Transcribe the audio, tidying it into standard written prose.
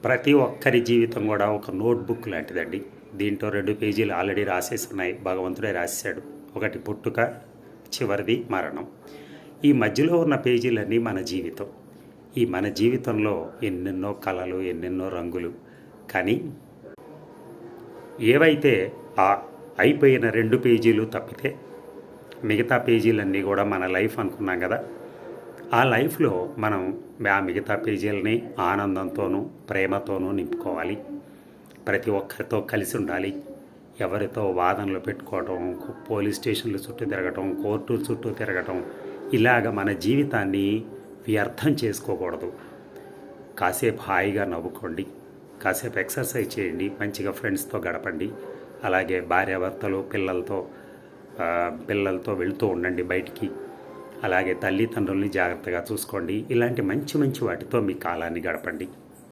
ప్రతి ఒక్కరి జీవితం కూడా ఒక నోట్బుక్ లాంటిదండి. దీంట్లో 2 పేజీలు ఆల్రెడీ రాసేసి ఉన్నాయి. భగవంతుడే రాసేశాడు. ఒకటి పుట్టుక, చివరిది మరణం. ఈ మధ్యలో ఉన్న పేజీలన్నీ మన జీవితం. ఈ మన జీవితంలో ఎన్నెన్నో కళలు, ఎన్నెన్నో రంగులు. కానీ ఏవైతే ఆ అయిపోయిన 2 పేజీలు తప్పితే మిగతా పేజీలన్నీ కూడా మన లైఫ్ అనుకున్నాం కదా. ఆ లైఫ్లో మనం ఆ మిగతా పేజీలని ఆనందంతోనూ ప్రేమతోనూ నింపుకోవాలి. ప్రతి ఒక్కరితో కలిసి ఉండాలి. ఎవరితో వాదనలు పెట్టుకోవటం, పోలీస్ స్టేషన్ల చుట్టూ తిరగటం, కోర్టుల చుట్టూ తిరగటం, ఇలాగ మన జీవితాన్ని వ్యర్థం చేసుకోకూడదు. కాసేపు హాయిగా నవ్వుకోండి, కాసేపు ఎక్సర్సైజ్ చేయండి, మంచిగా ఫ్రెండ్స్తో గడపండి. అలాగే భార్యాభర్తలు పిల్లలతో వెళుతూ ఉండండి బయటికి. అలాగే తల్లిదండ్రుల్ని జాగ్రత్తగా చూసుకోండి. ఇలాంటి మంచి మంచి వాటితో మీ కాలాన్ని గడపండి.